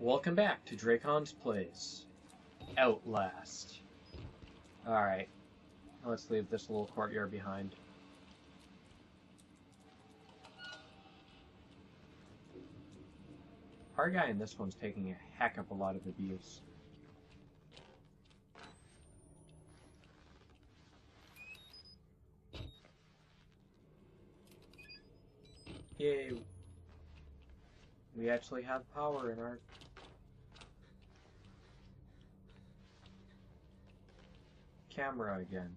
Welcome back to Dracon's Place. Outlast. Alright, let's leave this little courtyard behind. Our guy in this one's taking a heck of a lot of abuse. Yay! We actually have power in our... camera again.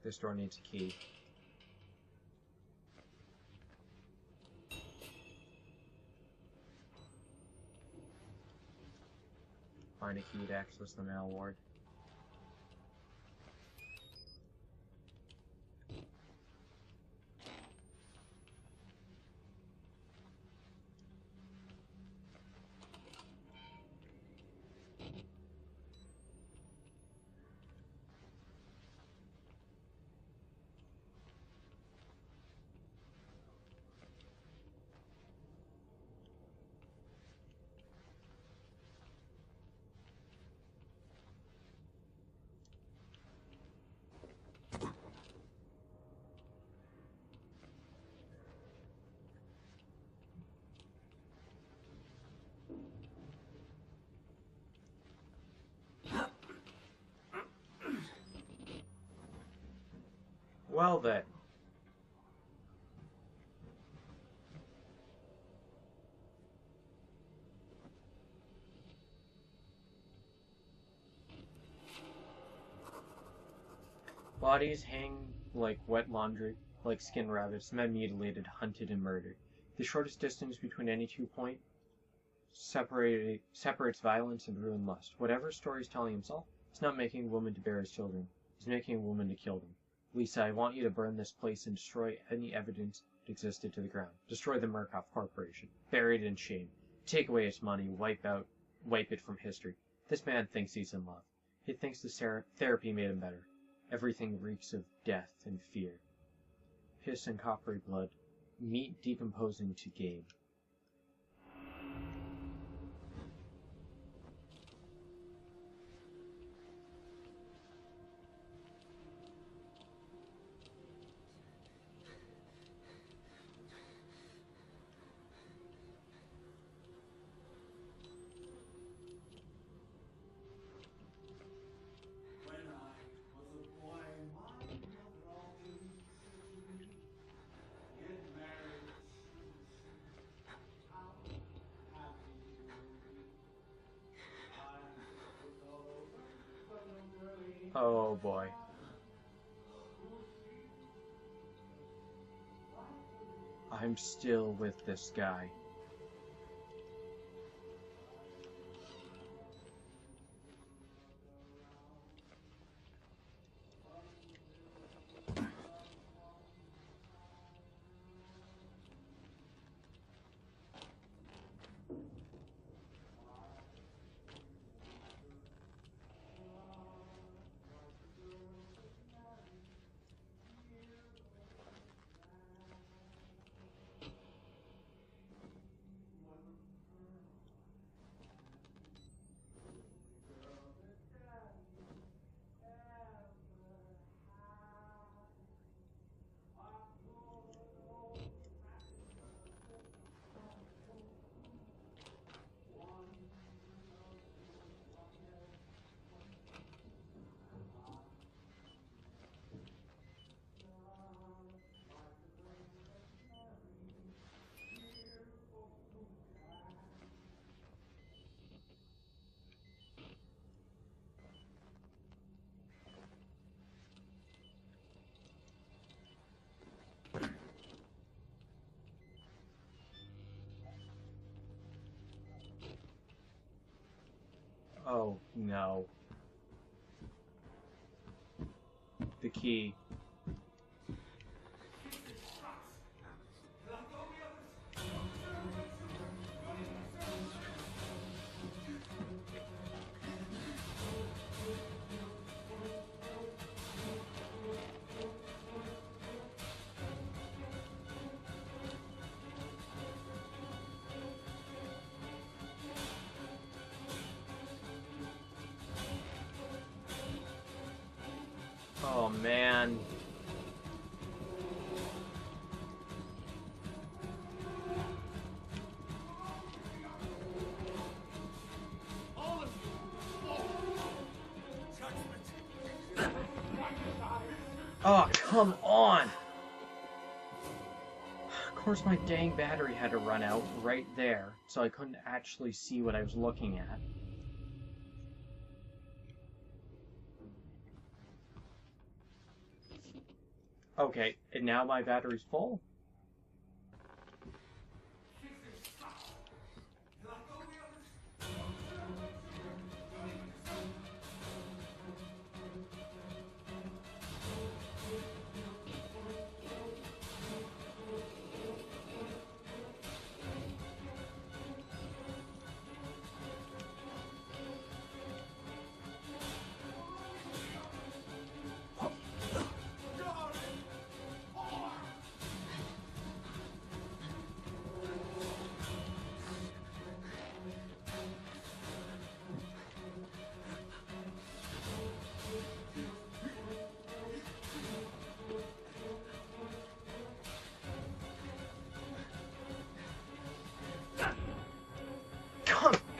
This door needs a key. Find a key to access the mail ward. Well then. Bodies hang like wet laundry, like skinned rabbits, men mutilated, hunted, and murdered. The shortest distance between any 2 points separates violence and ruined lust. Whatever story he's telling himself, he's not making a woman to bear his children. He's making a woman to kill them. Lisa, I want you to burn this place and destroy any evidence that existed to the ground. Destroy the Murkoff Corporation. Bury it in shame. Take away its money. Wipe it from history. This man thinks he's in love. He thinks the therapy made him better. Everything reeks of death and fear. Piss and coppery blood. Meat decomposing to game. Oh boy. I'm still with this guy. Oh, no. The key. man. Oh, come on! Of course my dang battery had to run out right there, so I couldn't actually see what I was looking at. Okay, and now my battery's full?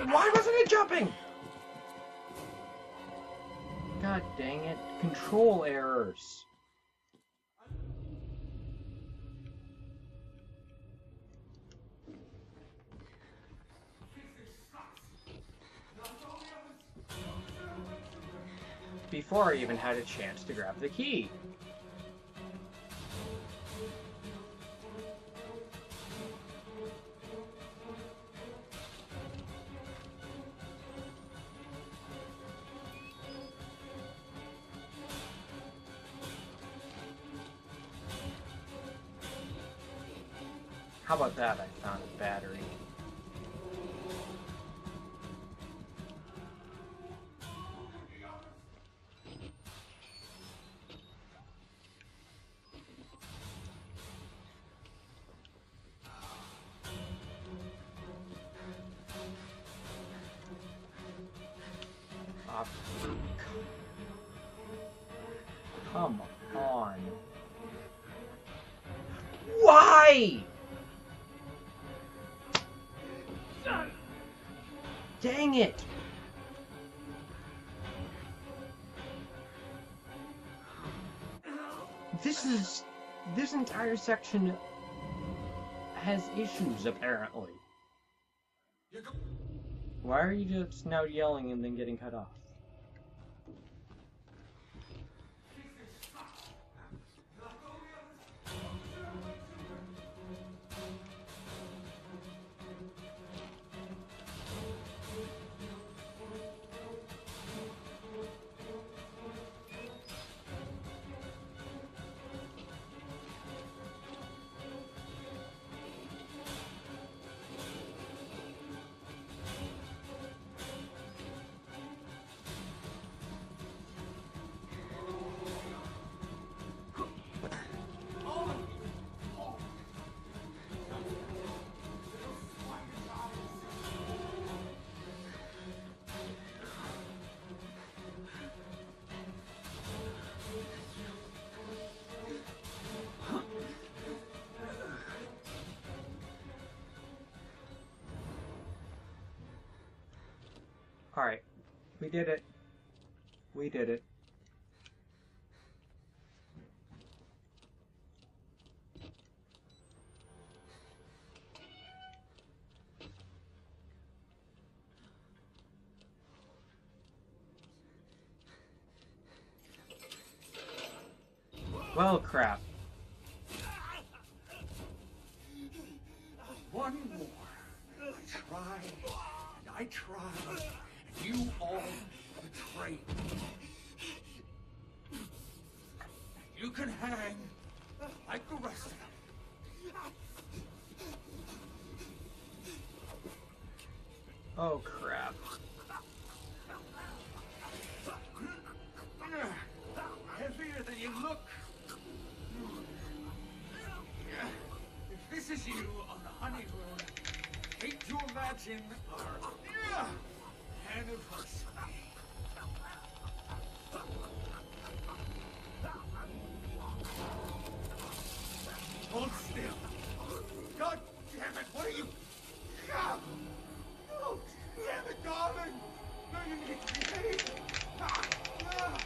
Why wasn't it jumping? God dang it. Control errors. Before I even had a chance to grab the key. How about that? I found a battery. Come on. Why? Dang it! This entire section has issues, apparently. Why are you just now yelling and then getting cut off? Alright, we did it. We did it. Well, crap. One more. I tried, and I tried, and you all betrayed me. You can hang like the rest of them. Oh, crap. Heavier than you look. If this is you on the honeymoon, hate to imagine our anniversary. What are you? Ah! Oh, damn it, darling! No, you need to behave! Ah! Ah!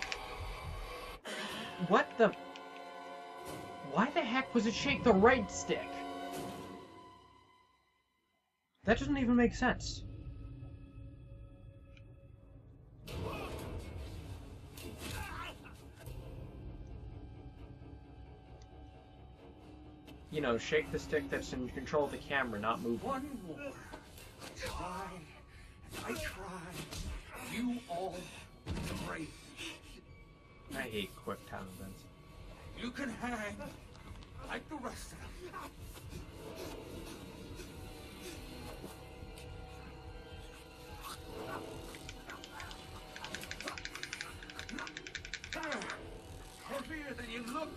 What the? Why the heck was it shake the right stick? That doesn't even make sense. You know, shake the stick that's in control of the camera, not move. One more. Try, and I try. You all betray me. I hate quick time events. You can hang like the rest of them. Heavier than you look.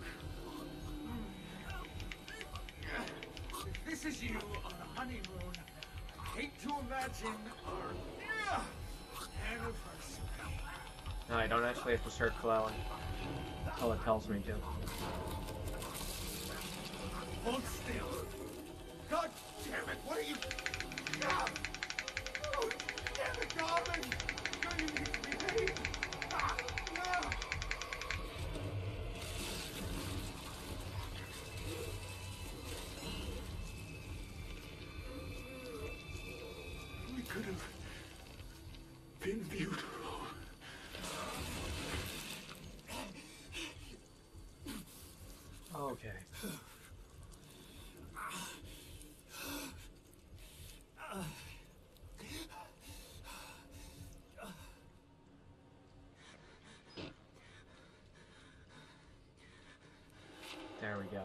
If this is you on a honeymoon, I hate to imagine our anniversary. No, I don't actually have to start glowing until it tells me to. Hold still. God damn it, what are you? Ah! Oh, damn it, darling! No, you need to behave! Ah! Ah! We could have been beautiful. Okay. There we go.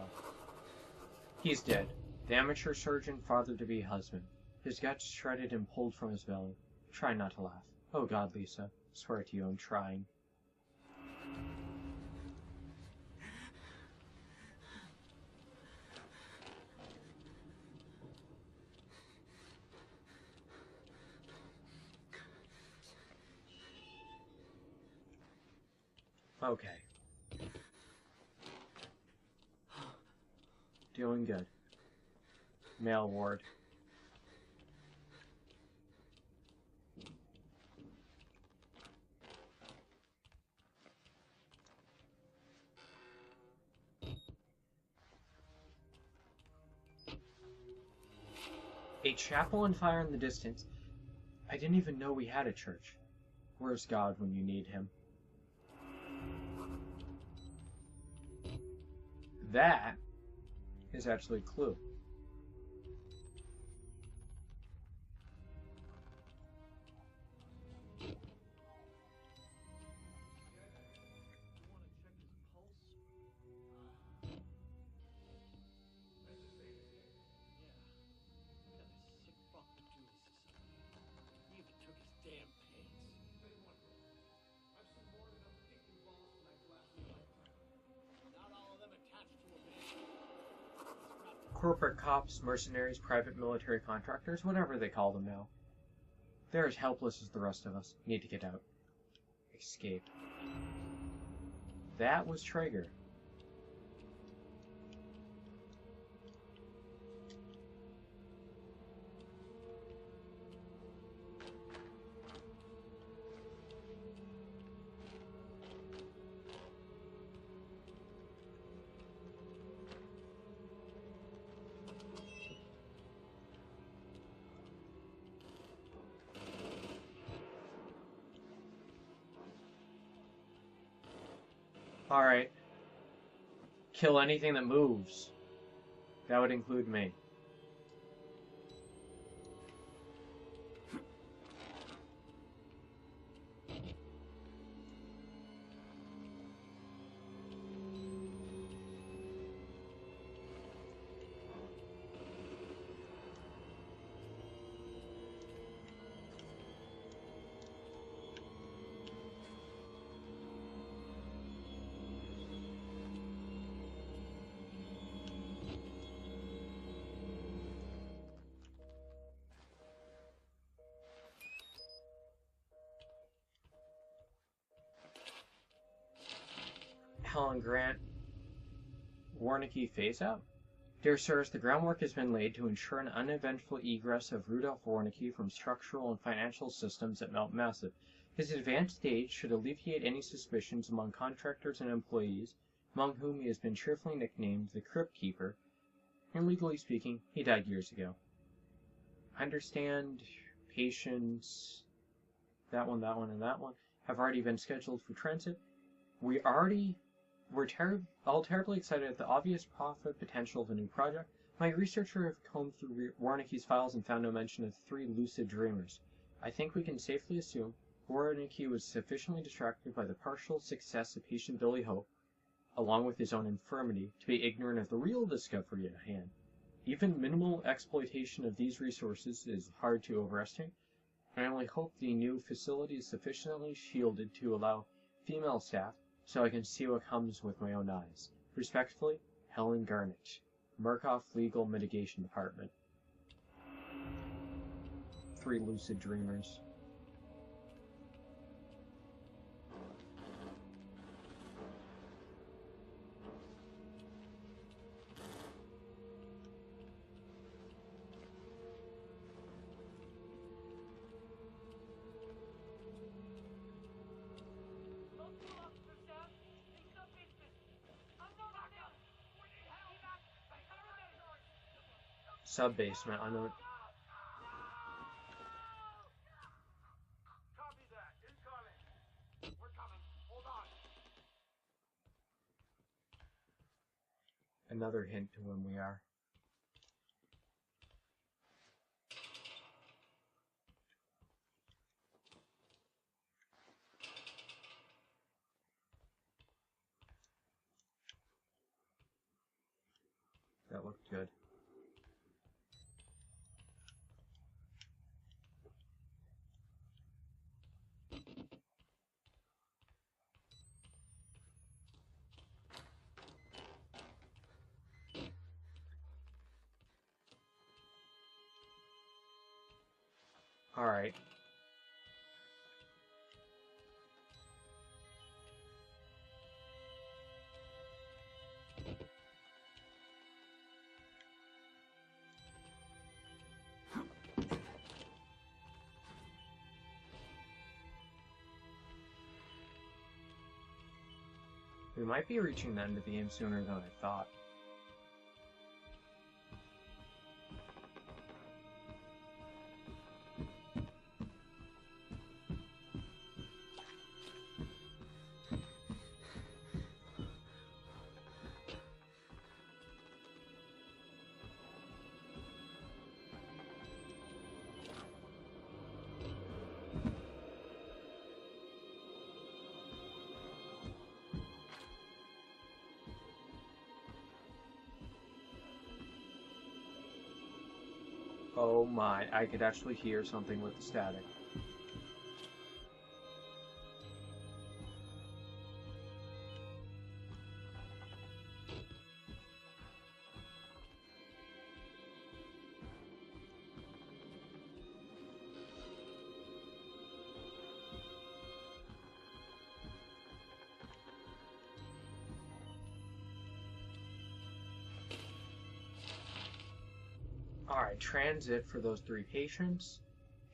He's dead. The amateur surgeon fathered to be husband. His guts shredded and pulled from his belly. Try not to laugh. Oh God, Lisa. Swear to you, I'm trying. Okay. Doing good. Male ward. A chapel on fire in the distance. I didn't even know we had a church. Where's God when you need him? That is actually a clue. Corporate cops, mercenaries, private military contractors, whatever they call them now. They're as helpless as the rest of us. Need to get out. Escape. That was Traeger. Alright. Kill anything that moves. That would include me. Helen Grant. Warnicki phase out? Dear sirs, the groundwork has been laid to ensure an uneventful egress of Rudolf Warnicki from structural and financial systems at Mount Massive. His advanced age should alleviate any suspicions among contractors and employees, among whom he has been cheerfully nicknamed the Crypt Keeper, and legally speaking, he died years ago. Understand, patients, that one, and that one have already been scheduled for transit. We're all terribly excited at the obvious profit potential of a new project. My researcher have combed through Warnicki's files and found no mention of 3 lucid dreamers. I think we can safely assume Warnicki was sufficiently distracted by the partial success of patient Billy Hope, along with his own infirmity, to be ignorant of the real discovery at hand. Even minimal exploitation of these resources is hard to overestimate. I only hope the new facility is sufficiently shielded to allow female staff, so I can see what comes with my own eyes. Respectfully, Helen Garnett, Murkoff Legal Mitigation Department. 3 lucid dreamers. Sub-basement, I know. Copy that. Incoming. We're coming. Hold on. Another hint to when we are. That looked good. Alright. We might be reaching the end of the game sooner than I thought. Oh my, I could actually hear something with the static. Alright, transit for those 3 patients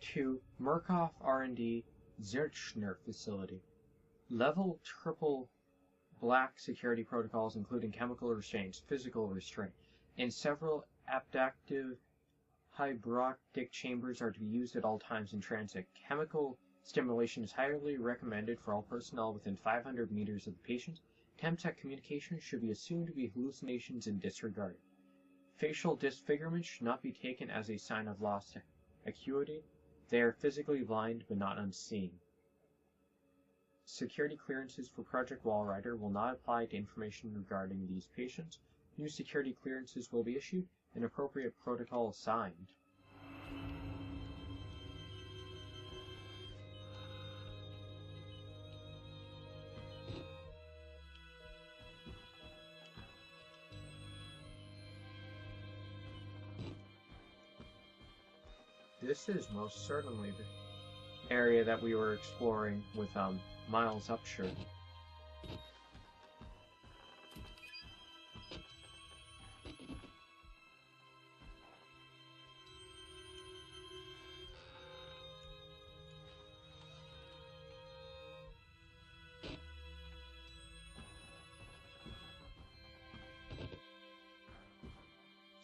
to Murkoff R&D Zirchner facility. Level triple black security protocols including chemical restraints, physical restraint, and several adaptive hybroctic chambers are to be used at all times in transit. Chemical stimulation is highly recommended for all personnel within 500 meters of the patient. Attempts at communication should be assumed to be hallucinations and disregarded. Facial disfigurement should not be taken as a sign of lost acuity. They are physically blind but not unseeing. Security clearances for Project Wallrider will not apply to information regarding these patients. New security clearances will be issued and appropriate protocol assigned. This is most certainly the area that we were exploring with Miles Upshur.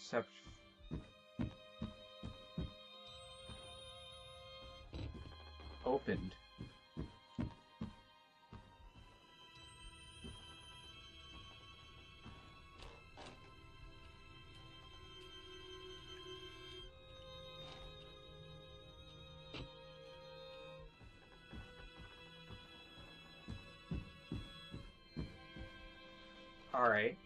Except... opened. Alright.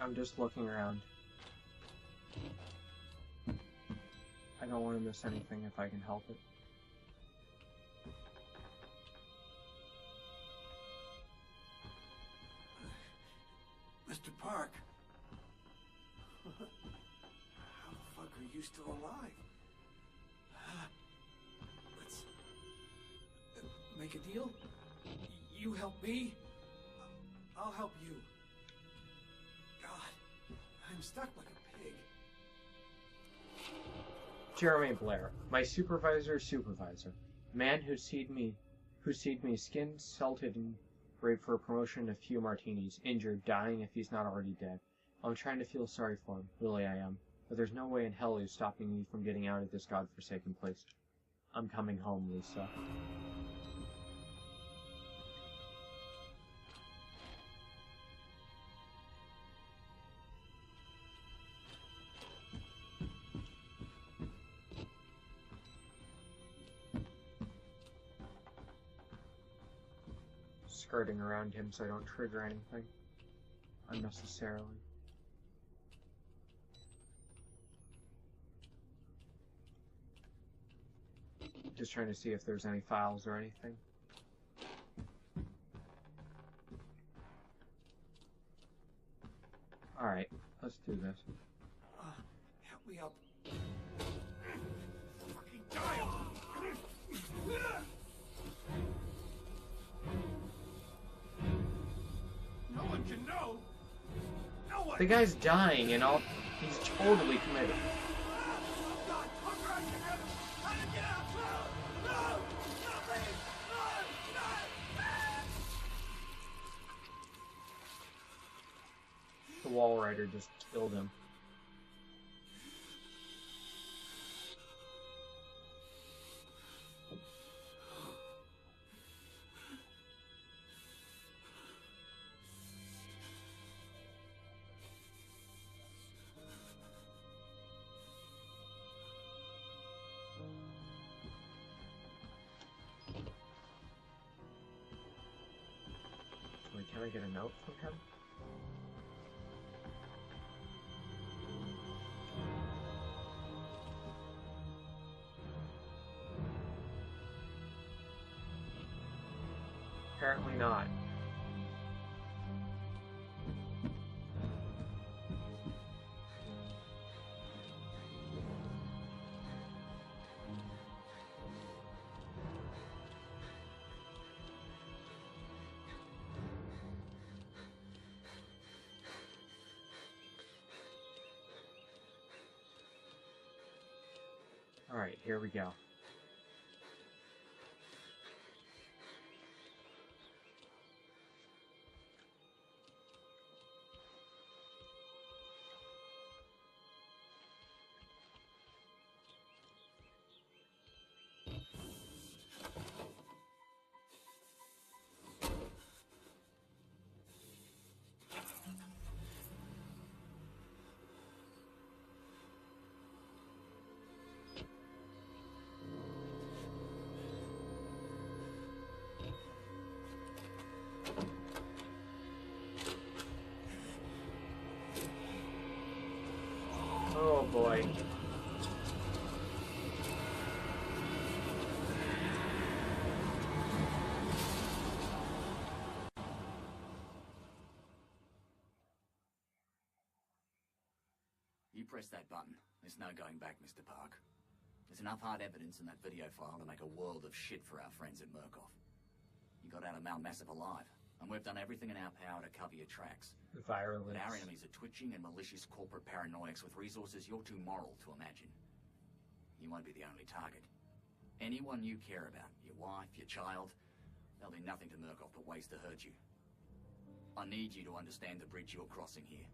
I'm just looking around. I don't want to miss anything if I can help it. Mr. Park. How the fuck are you still alive? Let's make a deal. You help me, I'll help you. God, I'm stuck like a pig. Jeremy Blair, my supervisor's supervisor. Man who seed me skinned, salted, and brave for a promotion, a few martinis, injured, dying if he's not already dead. I'm trying to feel sorry for him, really I am. But there's no way in hell he's stopping me from getting out of this godforsaken place. I'm coming home, Lisa. Skirting around him so I don't trigger anything unnecessarily. Just trying to see if there's any files or anything. Alright, let's do this. Help me up. Fucking die! No one can know. No one. The guy's dying and all. He's totally committed. Oh God! Hunter, I can have him. How to get out? No! No! No, please! No! No! The wall rider just killed him. Wait, can I get a note from him? Apparently not. Alright, here we go. Oh boy. You press that button. There's no going back, Mr. Park. There's enough hard evidence in that video file to make a world of shit for our friends at Murkoff. You got out of Mount Massive alive, and we've done everything in our power to cover your tracks. Virulence. But our enemies are twitching and malicious corporate paranoics with resources you're too moral to imagine. You won't be the only target. Anyone you care about, your wife, your child, they'll do nothing to Murkoff but ways to hurt you. I need you to understand the bridge you're crossing here.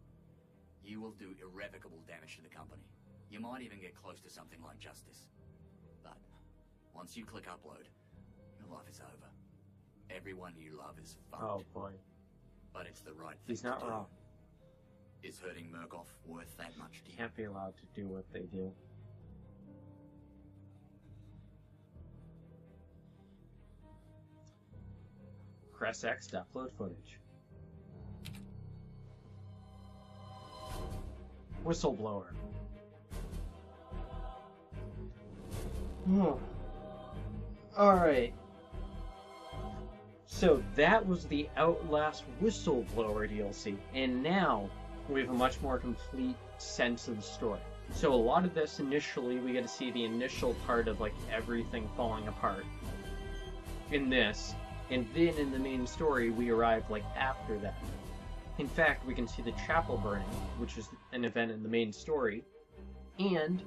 You will do irrevocable damage to the company. You might even get close to something like justice. But once you click upload, your life is over. Everyone you love is fucked. Oh boy. But it's the right thing He's not to do. wrong. Is hurting Murkoff worth that much to you? Can't be allowed to do what they do. Press X to upload footage. Whistleblower. Alright. So that was the Outlast Whistleblower DLC, and now we have a much more complete sense of the story. So a lot of this initially, we get to see the initial part of like everything falling apart in this, and then in the main story we arrive like after that. In fact, we can see the chapel burning, which is an event in the main story, and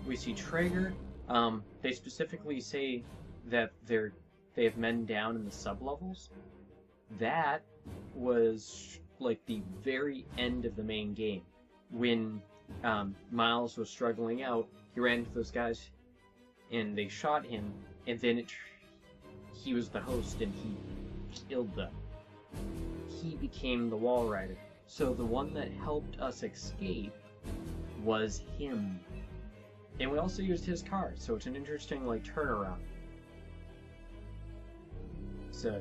we see Traeger. They specifically say that they have men down in the sublevels. That was like the very end of the main game. When Miles was struggling out, he ran into those guys and they shot him, and then he was the host and he killed them. He became the wall rider. So the one that helped us escape was him. And we also used his car, so it's an interesting like turnaround. So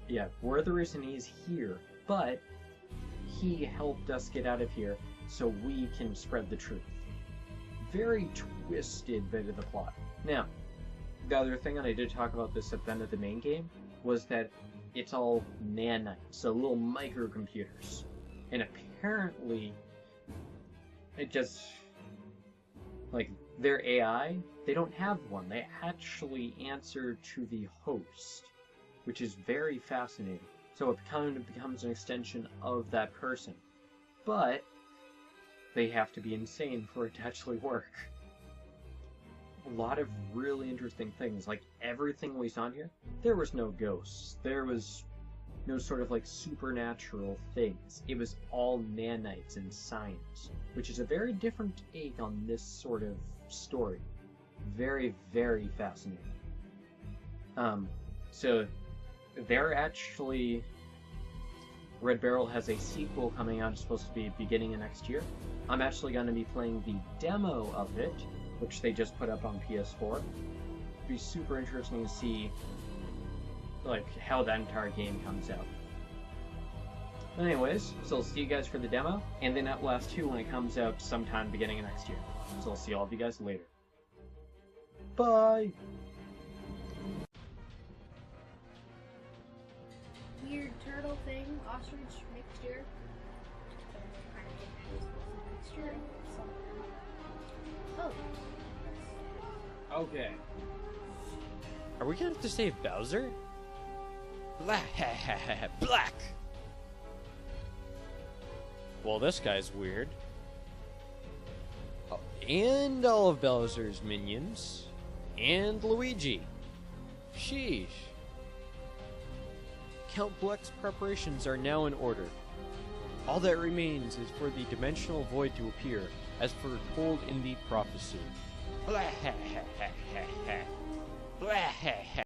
yeah, we're the reason he's here, but he helped us get out of here so we can spread the truth. Very twisted bit of the plot. Now, the other thing, and I did talk about this at the end of the main game, was that it's all nanites, so little microcomputers. And apparently, it just, like, their AI, they don't have one. They actually answer to the host, which is very fascinating. So it kind of becomes an extension of that person. But they have to be insane for it to actually work. A lot of really interesting things. Like, everything we saw here, there was no ghosts. There was no sort of, like, supernatural things. It was all nanites and science, which is a very different take on this sort of story. Very, very fascinating. So, they're actually... Red Barrel has a sequel coming out. It's supposed to be beginning of next year. I'm actually going to be playing the demo of it, which they just put up on PS4. It'd be super interesting to see like how that entire game comes out. Anyways, so I'll see you guys for the demo, and then Outlast 2 when it comes out sometime beginning of next year. So I'll see all of you guys later. Bye! Weird turtle thing, ostrich mixture. Mixture. Oh. Okay. Are we gonna have to save Bowser? Black! Well, this guy's weird. Oh, and all of Bowser's minions. And Luigi. Sheesh. Count Black's preparations are now in order. All that remains is for the dimensional void to appear, as foretold in the prophecy.